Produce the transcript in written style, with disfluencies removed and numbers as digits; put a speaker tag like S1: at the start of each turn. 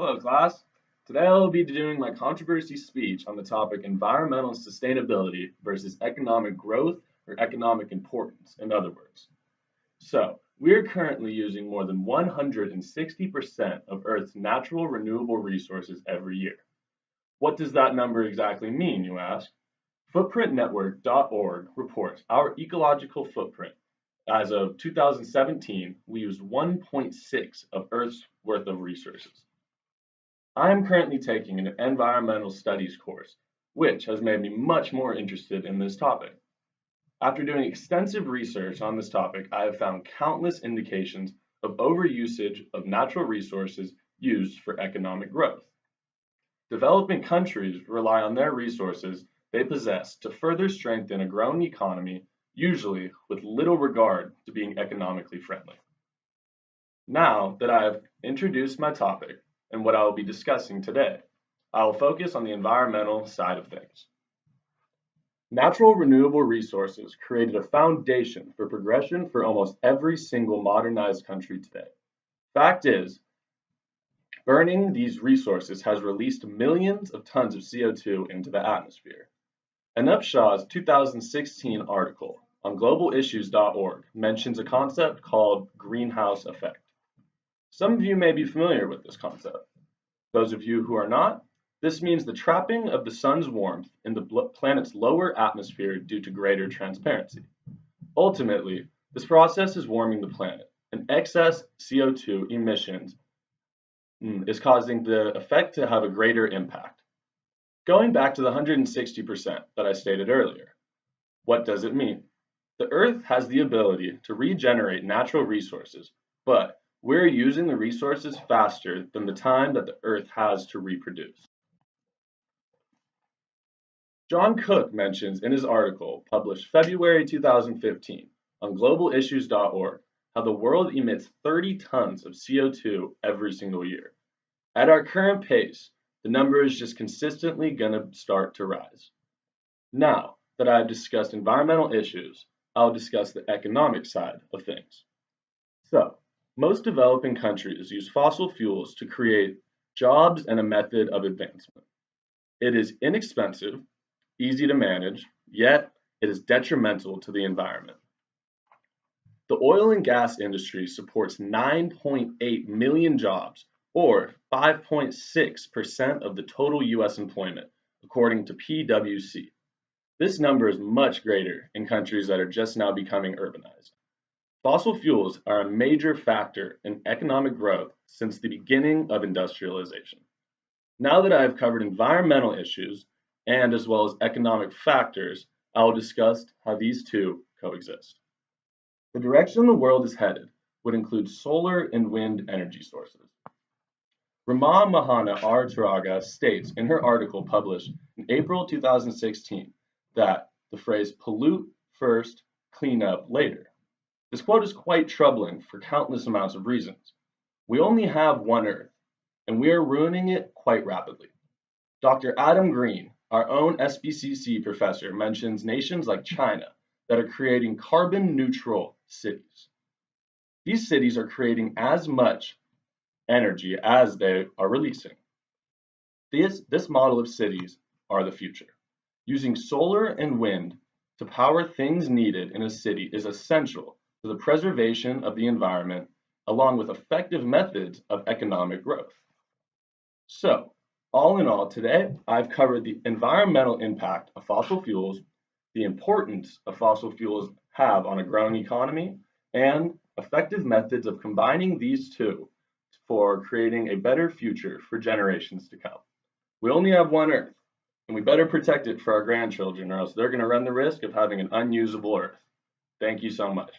S1: Hello, class. Today I will be doing my controversy speech on the topic environmental sustainability versus economic growth or economic importance, in other words. So, we are currently using more than 160% of Earth's natural renewable resources every year. What does that number exactly mean, you ask? FootprintNetwork.org reports our ecological footprint. As of 2017, we used 1.6 of Earth's worth of resources. I am currently taking an environmental studies course, which has made me much more interested in this topic. After doing extensive research on this topic, I have found countless indications of overusage of natural resources used for economic growth. Developing countries rely on their resources they possess to further strengthen a growing economy, usually with little regard to being economically friendly. Now that I have introduced my topic, and what I will be discussing today. I will focus on the environmental side of things. Natural renewable resources created a foundation for progression for almost every single modernized country today. Fact is, burning these resources has released millions of tons of CO2 into the atmosphere. An Upshaw's 2016 article on globalissues.org mentions a concept called greenhouse effect. Some of you may be familiar with this concept. Those of you who are not, this means the trapping of the sun's warmth in the planet's lower atmosphere due to greater transparency. Ultimately, this process is warming the planet, and excess CO2 emissions is causing the effect to have a greater impact. Going back to the 160% that I stated earlier, what does it mean? The Earth has the ability to regenerate natural resources, but we're using the resources faster than the time that the Earth has to reproduce. John Cook mentions in his article published February 2015 on globalissues.org how the world emits 30 tons of CO2 every single year. At our current pace, the number is just consistently going to start to rise. Now that I've discussed environmental issues, I'll discuss the economic side of things. So, most developing countries use fossil fuels to create jobs and a method of advancement. It is inexpensive, easy to manage, yet it is detrimental to the environment. The oil and gas industry supports 9.8 million jobs, or 5.6% of the total US employment, according to PwC. This number is much greater in countries that are just now becoming urbanized. Fossil fuels are a major factor in economic growth since the beginning of industrialization. Now that I have covered environmental issues and as well as economic factors, I will discuss how these two coexist. The direction the world is headed would include solar and wind energy sources. Rama Mahana Arturaga states in her article published in April 2016 that the phrase pollute first, clean up later. This quote is quite troubling for countless amounts of reasons. We only have one Earth, and we are ruining it quite rapidly. Dr. Adam Green, our own SPCC professor, mentions nations like China that are creating carbon-neutral cities. These cities are creating as much energy as they are releasing. This model of cities are the future. Using solar and wind to power things needed in a city is essential to the preservation of the environment, along with effective methods of economic growth. So, all in all, today I've covered the environmental impact of fossil fuels, the importance of fossil fuels have on a growing economy, and effective methods of combining these two for creating a better future for generations to come. We only have one Earth, and we better protect it for our grandchildren, or else they're going to run the risk of having an unusable Earth. Thank you so much.